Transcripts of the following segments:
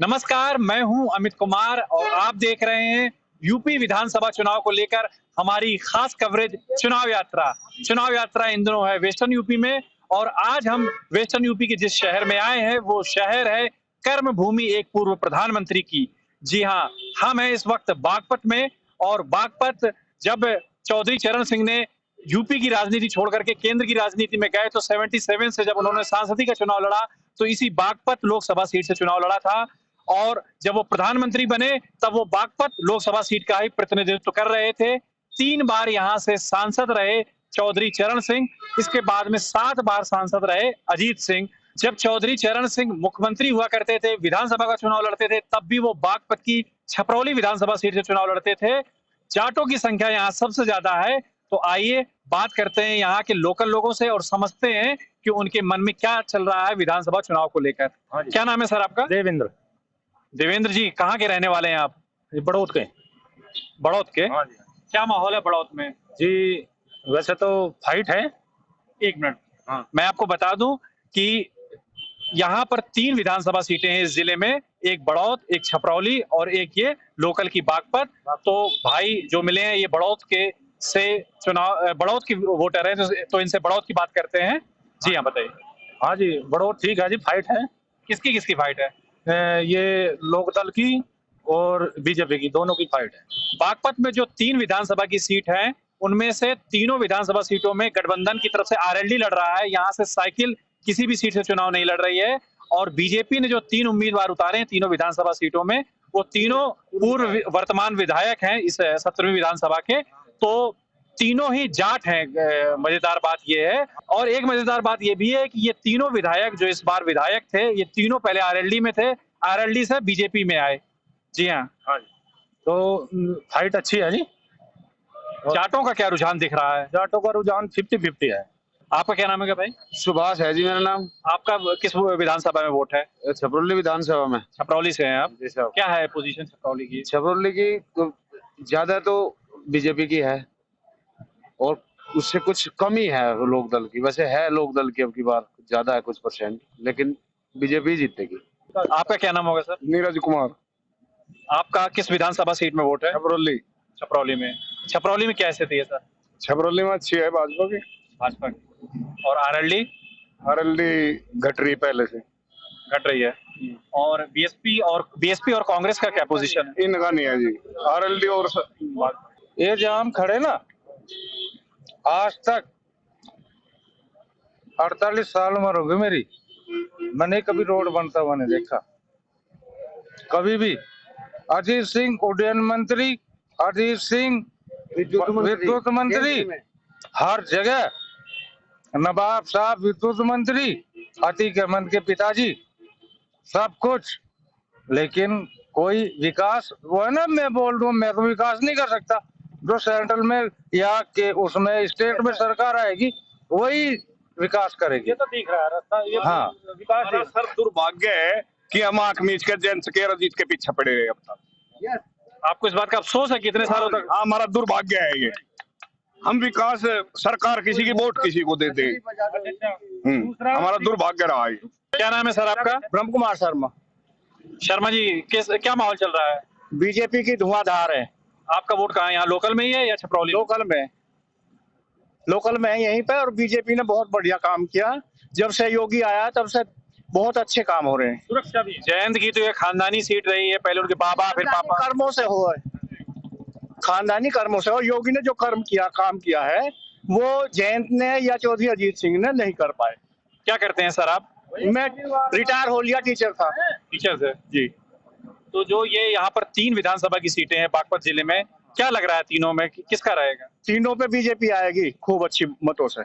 नमस्कार, मैं हूं अमित कुमार और आप देख रहे हैं यूपी विधानसभा चुनाव को लेकर हमारी खास कवरेज चुनाव यात्रा। चुनाव यात्रा इन दिनों है वेस्टर्न यूपी में और आज हम वेस्टर्न यूपी के जिस शहर में आए हैं वो शहर है कर्म भूमि एक पूर्व प्रधानमंत्री की। जी हाँ, हम हैं इस वक्त बागपत में और बागपत जब चौधरी चरण सिंह ने यूपी की राजनीति छोड़ करके केंद्र की राजनीति में गए तो 77 से जब उन्होंने सांसदी का चुनाव लड़ा तो इसी बागपत लोकसभा सीट से चुनाव लड़ा था और जब वो प्रधानमंत्री बने तब वो बागपत लोकसभा सीट का ही प्रतिनिधित्व कर रहे थे। 3 बार यहाँ से सांसद रहे चौधरी चरण सिंह। इसके बाद में 7 बार सांसद रहे अजीत सिंह। जब चौधरी चरण सिंह मुख्यमंत्री हुआ करते थे, विधानसभा का चुनाव लड़ते थे, तब भी वो बागपत की छपरौली विधानसभा सीट से चुनाव लड़ते थे। जाटों की संख्या यहाँ सबसे ज्यादा है, तो आइए बात करते हैं यहाँ के लोकल लोगों से और समझते हैं कि उनके मन में क्या चल रहा है विधानसभा चुनाव को लेकर। क्या नाम है सर आपका? देवेंद्र। देवेंद्र जी, कहाँ के रहने वाले हैं आप? बड़ौद के। बड़ौद के? हाँ जी। क्या माहौल है बड़ौद में? जी, वैसे तो फाइट है। एक मिनट, हाँ, मैं आपको बता दूं कि यहाँ पर 3 विधानसभा सीटें हैं इस जिले में, एक बड़ौद, एक छपरौली और एक ये लोकल की बागपत। तो भाई जो मिले हैं ये बड़ौद के से चुनाव बड़ौद की वोटर है, तो इनसे बड़ौद की बात करते हैं। जी हाँ, बताइए। हाँ जी, बड़ौद ठीक है जी, फाइट है। किसकी किसकी फाइट है? ये लोकदल की और बीजेपी की, दोनों की फाइट है। बागपत में जो 3 विधानसभा की सीट है उनमें से तीनों विधानसभा सीटों में गठबंधन की तरफ से आरएलडी लड़ रहा है। यहाँ से साइकिल किसी भी सीट से चुनाव नहीं लड़ रही है और बीजेपी ने जो 3 उम्मीदवार उतारे हैं तीनों विधानसभा सीटों में, वो तीनों पूर्व वर्तमान विधायक हैं इस 17वीं विधानसभा के। तो तीनों ही जाट हैं। मजेदार बात ये है और एक मजेदार बात ये भी है कि ये तीनों विधायक जो इस बार विधायक थे, ये तीनों पहले आरएलडी में थे, आरएलडी से बीजेपी में आए। जी हाँ। हाँ जी, तो फाइट अच्छी है जी। जाटों का क्या रुझान दिख रहा है? जाटों का रुझान 50-50 है। आपका क्या नाम है भाई? सुभाष है जी मेरा नाम। आपका किस विधानसभा में वोट है? छपरौली विधानसभा में। छपरौली से हैं आप? जी साहब। क्या है पोजीशन छपरौली की? छपरौली की ज्यादा तो बीजेपी की है और उससे कुछ कम ही है लोकदल की। वैसे है लोकदल की अब की बार ज्यादा है कुछ परसेंट, लेकिन बीजेपी जीतेगी। आपका क्या नाम होगा सर? नीरज कुमार। आपका किस विधानसभा सीट में वोट है? छपरौली। छपरौली में। छपरौली में क्या स्थिति है सर? छपरौली में अच्छी है भाजपा की। भाजपा की। और आरएलडी? आरएलडी घट रही पहले से। घट रही है। और बीएसपी और कांग्रेस का क्या पोजीशन है? इनका नहीं है जी, आरएलडी और ये जहाँ हम खड़े ना, आज तक 48 साल उम्र हो गई मेरी, मैंने कभी रोड बनता हुआ नहीं देखा कभी भी। अजीत सिंह उड्डयन मंत्री, अजीत सिंह विद्युत मंत्री, हर जगह नवाब साहब विद्युत मंत्री, अतीक अहमद के पिताजी, सब कुछ, लेकिन कोई विकास, वो है ना, मैं बोल रहा हूँ मैं तो विकास नहीं कर सकता। जो सेंट्रल में या के उसमें स्टेट में सरकार आएगी वही विकास करेगी। ये तो दिख रहा है रास्ता। ये हाँ, विकास सर दुर्भाग्य है कि हम आंख मीच के जेंट्स के अजीत के पीछे पड़े रहे अब तक। आपको इस बात का अफसोस है कितने सालों तक? हाँ, हमारा दुर्भाग्य है ये। हम विकास सरकार किसी की वोट किसी को देते, हमारा दुर्भाग्य रहा है। क्या नाम है सर आपका? ब्रह्म कुमार शर्मा। शर्मा जी, क्या माहौल चल रहा है? बीजेपी की धुआंधार है। आपका वोट कहाँ है? यहाँ लोकल में ही है या छपरौली? लोकल में है यहीं पे, और बीजेपी ने बहुत बढ़िया काम किया। जब से योगी आया तब से बहुत अच्छे काम हो रहे हैं। सुरक्षा भी। जयंत की तो ये खानदानी सीट रही है, पहले उनके बाबा फिर पापा। कर्मों से हुआ है, खानदानी कर्मों से। और योगी ने जो काम किया है वो जयंत ने या चौधरी अजीत सिंह ने नहीं कर पाए। क्या करते हैं सर आप? मैं रिटायर हो लिया, टीचर था। टीचर से? जी। तो जो ये यहाँ पर 3 विधानसभा की सीटें हैं बागपत जिले में, क्या लग रहा है तीनों में किसका रहेगा? तीनों पे बीजेपी आएगी, खूब अच्छी मतों से,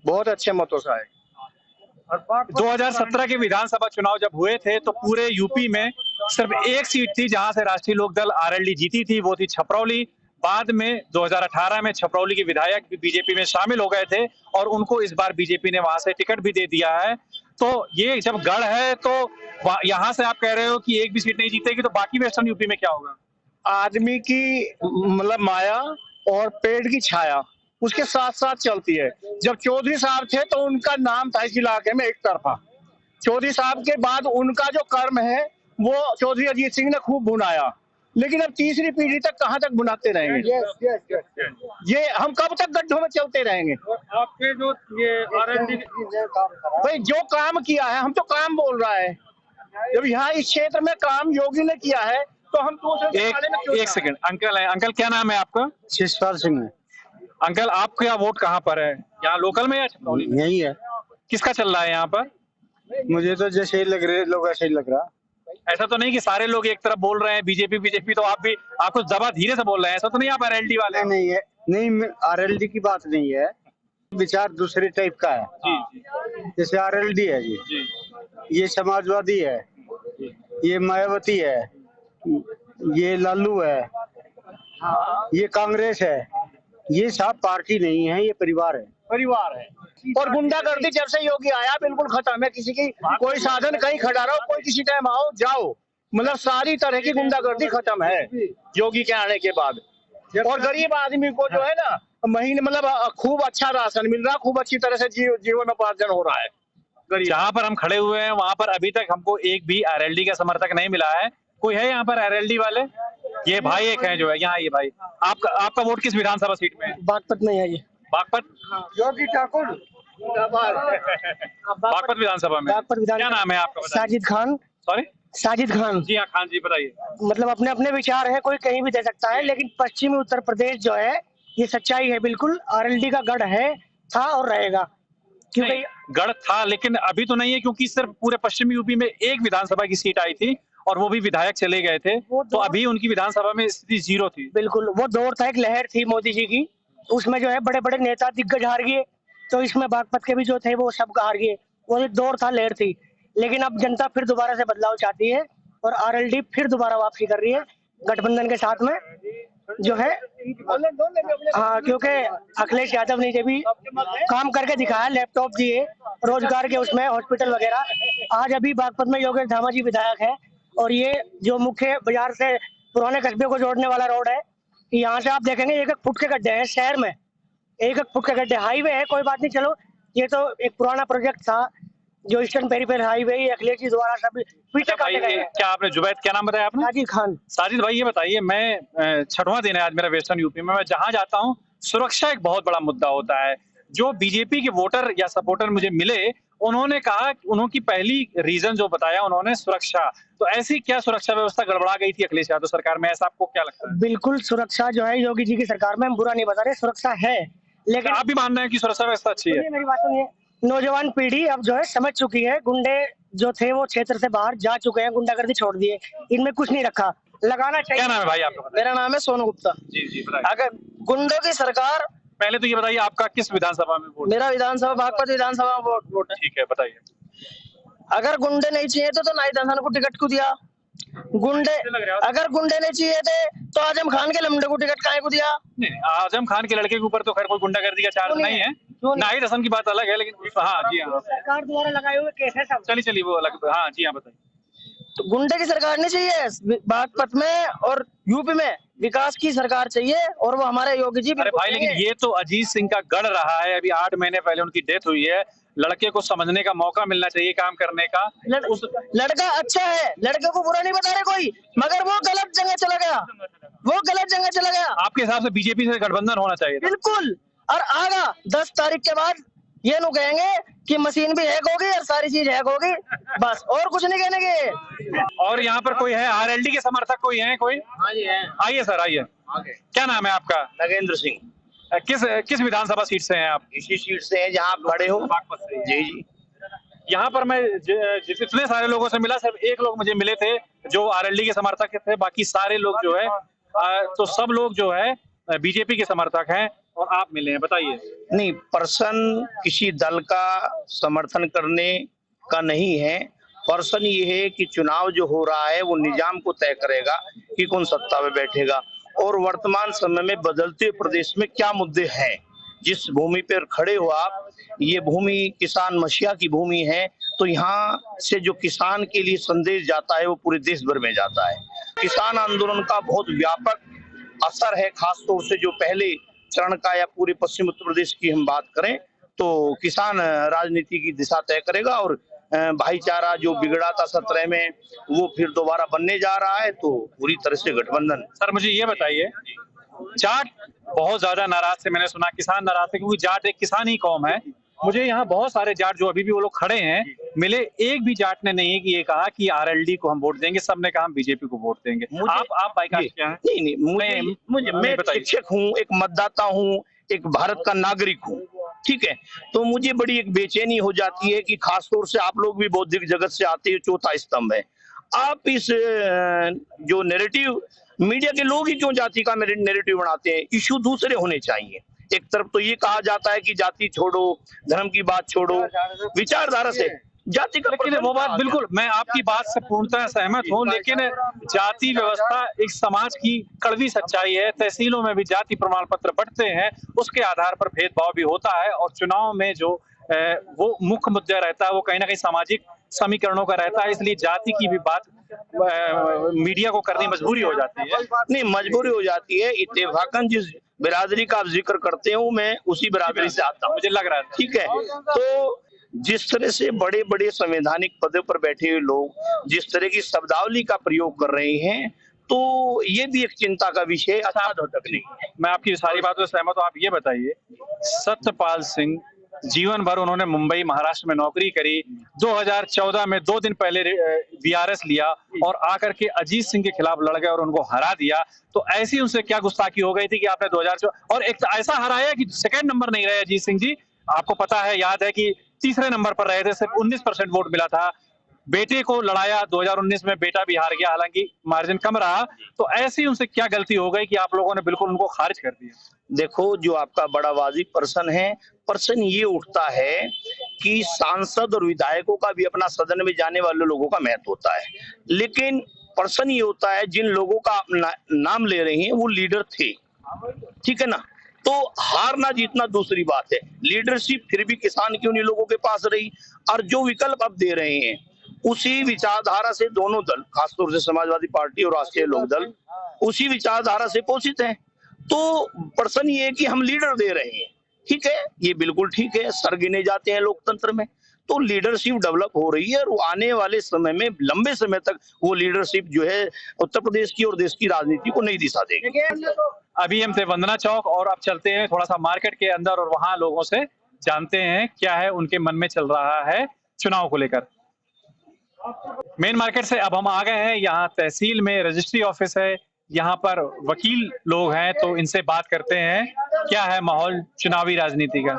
बहुत अच्छे मतों से आएगी। 2017 के विधानसभा चुनाव जब हुए थे तो पूरे यूपी में सिर्फ एक सीट थी जहां से राष्ट्रीय लोकदल आरएलडी जीती थी, वो थी छपरौली। बाद में 2018 में छपरौली के विधायक भी बीजेपी में शामिल हो गए थे और उनको इस बार बीजेपी ने वहां से टिकट भी दे दिया है। तो ये जब गढ़ है तो यहाँ से आप कह रहे हो कि एक भी सीट नहीं जीतेगी, तो बाकी वेस्टर्न यूपी में क्या होगा? आदमी की मतलब माया और पेड़ की छाया उसके साथ साथ चलती है। जब चौधरी साहब थे तो उनका नाम था इस इलाके में एक तरफा, चौधरी साहब के बाद उनका जो कर्म है वो चौधरी अजीत सिंह ने खूब भुनाया, लेकिन अब तीसरी पीढ़ी तक कहाँ तक भुनाते रहेंगे? ये हम कब तक गड्ढों में चलते रहेंगे? आपके जो ये आरएलडी भाई जो काम किया है, हम तो काम बोल रहा है, जब यहाँ इस क्षेत्र में काम योगी ने किया है तो हम दूसरे के बारे में क्यों एक सेकंड, अंकल है, अंकल क्या नाम है आपका? शिषपाल सिंह है। अंकल आपका वोट कहाँ पर है? यहाँ लोकल में या छतरौली में? यही है। किसका चल रहा है यहाँ पर? मुझे तो जैसे ही लग रहे लोग ऐसे ही लग रहा। ऐसा तो नहीं कि सारे लोग एक तरफ बोल रहे हैं बीजेपी बीजेपी, तो आप भी, आप कुछ दबा धीरे से बोल रहे हैं, ऐसा तो नहीं आप आरएलडी वाले? नहीं है, नहीं आरएलडी की बात नहीं है, विचार दूसरे टाइप का है। जी जैसे आरएलडी है जी, जी ये समाजवादी है, ये मायावती है, ये लालू है, ये कांग्रेस है, ये सब पार्टी नहीं है, ये परिवार है। परिवार है। और गुंडागर्दी जब से योगी आया बिल्कुल खत्म है। किसी की कोई साधन कहीं खड़ा रहो, कोई किसी टाइम आओ जाओ, मतलब सारी तरह की गुंडागर्दी खत्म है योगी के आने के बाद। और गरीब आदमी को जो है ना महीने मतलब खूब अच्छा राशन मिल रहा, खूब अच्छी तरह से जीवन उपार्जन हो रहा है। जहाँ पर हम खड़े हुए हैं वहां पर अभी तक हमको एक भी आरएलडी का समर्थक नहीं मिला है। कोई है यहाँ पर आरएलडी वाले? ये भाई एक है जो है यहाँ, ये भाई। आपका वोट किस विधानसभा सीट में है? बागपत में है ये। बागपत? योगी ठाकुर बागपत विधानसभा में। बागपत विधान। क्या नाम है आपका? साजिद खान। सॉरी, साजिद खान। जी हाँ, खान जी बताइए। मतलब अपने अपने विचार है, कोई कहीं भी दे सकता है, लेकिन पश्चिमी उत्तर प्रदेश जो है ये सच्चाई है, बिल्कुल आरएलडी का गढ़ है, था और रहेगा। क्योंकि गढ़ था लेकिन अभी तो नहीं है, क्योंकि सिर्फ पूरे पश्चिमी यूपी में एक विधानसभा की सीट आई थी और वो भी विधायक चले गए थे, तो अभी उनकी विधानसभा में स्थिति 0 थी। बिल्कुल, वो दौर था, एक लहर थी मोदी जी की, उसमें जो है बड़े बड़े नेता दिग्गज हार गए, तो इसमें बागपत के भी जो थे वो सब हार गए। वो एक दौर था, लहर थी, लेकिन अब जनता फिर दोबारा से बदलाव चाहती है और आरएलडी फिर दोबारा वापसी कर रही है गठबंधन के साथ में जो है। हाँ, क्योंकि अखिलेश यादव ने भी काम करके दिखाया, लैपटॉप दिए, रोजगार के उसमें हॉस्पिटल वगैरह। आज अभी बागपत में योगेश धामा जी विधायक है और ये जो मुख्य बाजार से पुराने कस्बे को जोड़ने वाला रोड है, यहाँ से आप देखेंगे 1-1 फुट के गड्ढे हैं शहर में, 1-1 फुट के गड्ढे। हाईवे है, कोई बात नहीं, चलो ये तो एक पुराना प्रोजेक्ट था जो eastern peripheral highway Akhilesh ji द्वारा सब पीछे काटे गए हैं। क्या आपने जुबैद, क्या नाम बताया आपने? साजिद खान। साजिद भाई ये बताइए, मैं 6वां दिन है आज मेरा वेस्टर्न यूपी में, मैं जहां जाता हूं सुरक्षा एक बहुत बड़ा मुद्दा होता है। जो बीजेपी के वोटर या सपोर्टर मुझे मिले, उन्होंने कहा, उनकी पहली रीजन जो बताया उन्होंने, सुरक्षा। तो ऐसी क्या सुरक्षा व्यवस्था गड़बड़ा गई थी अखिलेश यादव सरकार में, ऐसा आपको क्या लगता है? बिल्कुल, सुरक्षा जो है योगी जी की सरकार में, हम बुरा नहीं बता रहे, सुरक्षा है, लेकिन आप भी मान रहे हैं कि सुरक्षा व्यवस्था अच्छी है? मेरी बात सुनिए, नौजवान पीढ़ी अब जो है समझ चुकी है, गुंडे जो थे वो क्षेत्र से बाहर जा चुके हैं, गुंडागर्दी छोड़ दिए, इनमें कुछ नहीं रखा, लगाना चाहिए। क्या नाम है भाई आपका? मेरा नाम है सोनू गुप्ता। जी जी बताइए। अगर गुंडों की सरकार, पहले तो ये बताइए आपका किस विधानसभा में वोट? मेरा विधानसभा बागपत विधानसभा वोट है। ठीक है, बताइए। अगर गुंडे नहीं चाहिए तो नाई दहसान को टिकट को दिया। गुंडे, अगर गुंडे नहीं चाहिए थे तो आजम खान के लमडे को टिकट काहे को दिया? नहीं, आजम खान के लड़के के ऊपर तो खैर कोई गुंडागर्दी का चार्ज नहीं है, नाहिद हसन की बात अलग है, लेकिन हाँ जी हाँ, सरकार द्वारा लगाए हुए केस है सब। चलिए वो अलग। हाँ जी हाँ बताइए। तो गुंडे की सरकार नहीं चाहिए बागपत में, और यूपी में विकास की सरकार चाहिए, और वो हमारे योगी जी। अरे भाई, लेकिन ये तो अजीत सिंह का गढ़ रहा है, अभी 8 महीने पहले उनकी डेथ हुई है, लड़के को समझने का मौका मिलना चाहिए, काम करने का। लड़का अच्छा है, लड़के को बुरा नहीं बता रहे कोई, मगर वो गलत जगह चला गया, वो गलत जगह चला गया। आपके हिसाब से बीजेपी से गठबंधन होना चाहिए? बिल्कुल, और आगा 10 तारीख के बाद ये नु कहेंगे कि मशीन भी हैक होगी और सारी चीज हैक होगी, बस, और कुछ नहीं कहने के। और यहाँ पर कोई है आरएलडी के समर्थक, कोई है कोई? हाँ जी है। आइए सर, आइए। क्या नाम है आपका? नगेंद्र सिंह। किस विधानसभा सीट से हैं आप? इसी सीट से है जहाँ आप खड़े हो। बागपत से। जी जी। यहाँ पर मैं जितने सारे लोगों से मिला, सिर्फ एक लोग मुझे मिले थे जो आरएलडी के समर्थक थे, बाकी सारे लोग जो है तो सब लोग जो है बीजेपी के समर्थक हैं, और आप मिले हैं, बताइए। नहीं, पर्सन किसी दल का समर्थन करने का नहीं है, पर्सन ये है कि चुनाव जो हो रहा है वो निजाम को तय करेगा कि कौन सत्ता में बैठेगा, और वर्तमान समय में बदलते प्रदेश में क्या मुद्दे हैं। जिस भूमि पर खड़े हो आप, ये भूमि किसान मसीहा की भूमि है, तो यहाँ से जो किसान के लिए संदेश जाता है वो पूरे देश भर में जाता है। किसान आंदोलन का बहुत व्यापक असर है, खास तौर से जो पहले चरण का या पूरे पश्चिम उत्तर प्रदेश की हम बात करें तो किसान राजनीति की दिशा तय करेगा, और भाईचारा जो बिगड़ा था 17 में वो फिर दोबारा बनने जा रहा है, तो पूरी तरह से गठबंधन। सर मुझे ये बताइए, जाट बहुत ज्यादा नाराज थे, मैंने सुना किसान नाराज थे, क्योंकि जाट एक किसान ही कौम है। मुझे यहाँ बहुत सारे जाट जो अभी भी वो लोग खड़े हैं मिले, एक भी जाट ने नहीं कि ये कहा कि आरएलडी को हम वोट देंगे, सबने कहा हम बीजेपी को वोट देंगे। आप बाइकास्ट क्या है? नहीं, मैं शिक्षक हूँ, एक मतदाता हूँ, एक भारत का नागरिक हूँ, ठीक है। तो मुझे बड़ी एक बेचैनी हो जाती है कि खासतौर से आप लोग भी बौद्धिक जगत से आते हैं, चौथा स्तंभ है। आप इस जो नैरेटिव, मीडिया के लोग ही क्यों जाति का नैरेटिव बनाते हैं? इशू दूसरे होने चाहिए। एक तरफ तो ये कहा जाता है कि जाति छोड़ो, धर्म की बात छोड़ो, विचारधारा से जाति का। लेकिन वो बात बिल्कुल, मैं आपकी बात से पूर्णतः सहमत हूँ, लेकिन जाति व्यवस्था एक समाज की कड़वी सच्चाई है। तहसीलों में भी जाति प्रमाण पत्र बढ़ते हैं, उसके आधार पर भेदभाव भी होता है, और चुनाव में जो वो मुख्य मुद्दा रहता है वो कहीं ना कहीं सामाजिक समीकरणों का रहता है, इसलिए जाति की भी बात मीडिया को करनी मजबूरी हो जाती है। नहीं, मजबूरी हो जाती है। इत्तेफाकन जिस बिरादरी का आप जिक्र करते हो, मैं उसी बिरादरी से आता हूँ, मुझे लग रहा है, ठीक है। तो जिस तरह से बड़े बड़े संवैधानिक पदों पर बैठे हुए लोग जिस तरह की शब्दावली का प्रयोग कर रहे हैं, तो ये भी एक चिंता का विषय है। मैं आपकी सारी बातों से सहमत हूँ। आप ये बताइए, सत्यपाल सिंह जीवन भर उन्होंने मुंबई महाराष्ट्र में नौकरी करी, 2014 में 2 दिन पहले वीआरएस लिया और आकर के अजीत सिंह के खिलाफ लड़ गए और उनको हरा दिया। तो ऐसी उनसे क्या गुस्ताखी हो गई थी कि आपने 2014 और एक ऐसा हराया कि सेकंड नंबर नहीं रहे अजीत सिंह जी। आपको पता है, याद है कि तीसरे नंबर पर रहे थे, सिर्फ 19% वोट मिला था। बेटे को लड़ाया 2019 में, बेटा भी हार गया, हालांकि मार्जिन कम रहा। तो ऐसी उनसे क्या गलती हो गई कि आप लोगों ने बिल्कुल उनको खारिज कर दिया? देखो, जो आपका बड़ा वाजिब प्रश्न ये उठता है कि सांसद और विधायकों का भी अपना सदन में जाने वाले लोगों का महत्व होता है, लेकिन प्रश्न ये होता है जिन लोगों का नाम ले रहे हैं वो लीडर थे, ठीक है ना। तो हारना जीतना दूसरी बात है, लीडरशिप फिर भी किसान की उन्हीं लोगों के पास रही, और जो विकल्प अब दे रहे हैं उसी विचारधारा से दोनों दल, खासतौर से समाजवादी पार्टी और राष्ट्रीय लोकदल, उसी विचारधारा से पोषित हैं। तो प्रश्न ये है कि हम लीडर दे रहे हैं, ठीक है, ये बिल्कुल ठीक है, सर गिने जाते हैं लोकतंत्र में, तो लीडरशिप डेवलप हो रही है, और वो आने वाले समय में लंबे समय तक वो लीडरशिप जो है उत्तर प्रदेश की और देश की राजनीति को नई दिशा देगी। अभी हम थे वंदना चौक, और अब चलते हैं थोड़ा सा मार्केट के अंदर और वहां लोगों से जानते हैं क्या है उनके मन में चल रहा है चुनाव को लेकर। मेन मार्केट से अब हम आ गए हैं, यहाँ तहसील में रजिस्ट्री ऑफिस है, यहाँ पर वकील लोग हैं, तो इनसे बात करते हैं क्या है माहौल चुनावी राजनीति का।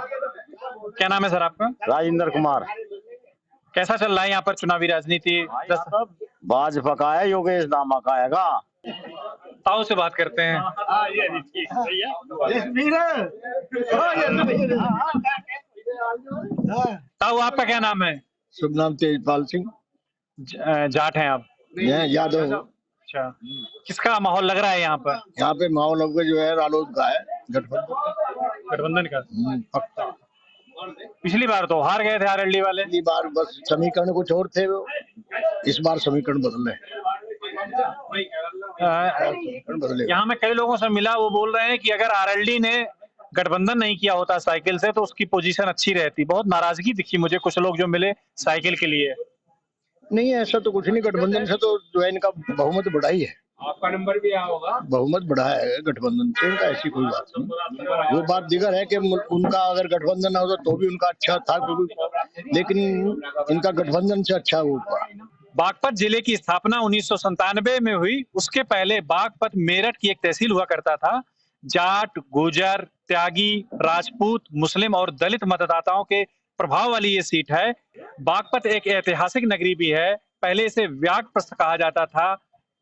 क्या नाम है सर आपका? राजेंद्र कुमार। कैसा चल रहा है यहाँ पर चुनावी राजनीति? भाजपा का है, योगेश दामा का आएगा। ताऊ से बात करते हैं। ताऊ, आपका क्या नाम है? शुभ नाम तेजपाल सिंह। जाट हैं आप? यादव। अच्छा, किसका माहौल लग रहा है यहाँ पर? यहाँ पे माहौल अब जो है रालोद का है, गठबंधन का पक्का। पिछली बार तो हार गए थे आरएलडी वाले। पिछली बार बस समीकरण कुछ और थे, वो इस बार समीकरण बदले। यहाँ में कई लोगों से मिला, वो बोल रहे हैं कि अगर आरएलडी ने गठबंधन नहीं किया होता साइकिल से तो उसकी पोजीशन अच्छी रहती। बहुत नाराजगी दिखी मुझे, कुछ लोग जो मिले साइकिल के लिए। नहीं, ऐसा तो कुछ नहीं, गठबंधन से तो जो है इनका बहुमत बढ़ा ही है। आपका नंबर भी आया होगा। बहुमत बढ़ा है गठबंधन से, इनका ऐसी कोई बात नहीं। वो बात दिगर है कि उनका अगर गठबंधन ना होता तो भी उनका अच्छा था, लेकिन इनका गठबंधन से अच्छा हुआ। बागपत जिले की स्थापना 1997 में हुई। उसके पहले बागपत मेरठ की एक तहसील हुआ करता था। जाट, गुर्जर, त्यागी, राजपूत, मुस्लिम और दलित मतदाताओं के प्रभाव वाली ये सीट है। बागपत एक ऐतिहासिक नगरी भी है। पहले इसे व्याघ्रप्रस्थ कहा जाता था।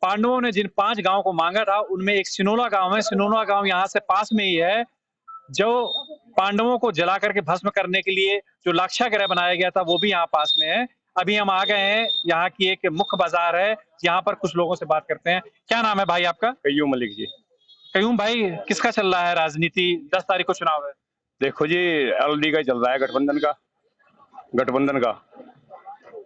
पांडवों ने जिन 5 गांव को मांगा था उनमें एक सिनोला गांव है। सिनोला गांव यहाँ से पास में ही है। जो पांडवों को जला करके भस्म करने के लिए जो लाक्षागृह बनाया गया था वो भी यहाँ पास में है। अभी हम आ गए हैं, यहाँ की एक मुख्य बाजार है, यहाँ पर कुछ लोगों से बात करते हैं। क्या नाम है भाई आपका? कयूम मलिक जी। कयूम भाई, किसका चल रहा है राजनीति? 10 तारीख को चुनाव है। देखो जी, एलडी का चल रहा है, गठबंधन का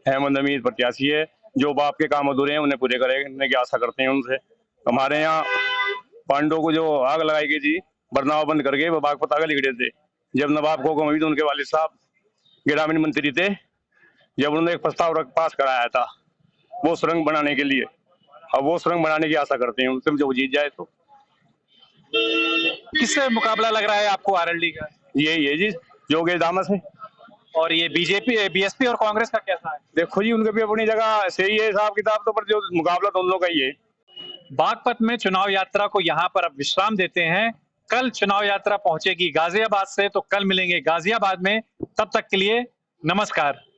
अहमद अमीर प्रत्याशी है। जो बाप के काम अधूरे हैं उन्हें पूरे करने की आशा करते हैं उनसे। हमारे यहाँ पांडवों को जो आग लगाई गई थी बरनावा बंद करके, वो बागपत आगे लिख थे। जब नवाब को हुई तो उनके वालिद साहब ग्रामीण मंत्री थे, जब उन्होंने एक प्रस्ताव पास कराया था वो सुरंग बनाने के लिए, अब वो सुरंग बनाने की आशा करते हैं उनसे, जब वो जीत जाए तो। किससे मुकाबला लग रहा है आपको आरएलडी का? यही है जी, योगेश दामस है। और ये बीजेपी, बीएसपी और कांग्रेस का कैसा है? देखो जी, उनके भी अपनी जगह सही है हिसाब किताब, तो पर जो मुकाबला दोनों का ही है। बागपत में चुनाव यात्रा को यहाँ पर अब विश्राम देते हैं। कल चुनाव यात्रा पहुंचेगी गाजियाबाद से, तो कल मिलेंगे गाजियाबाद में। तब तक के लिए नमस्कार।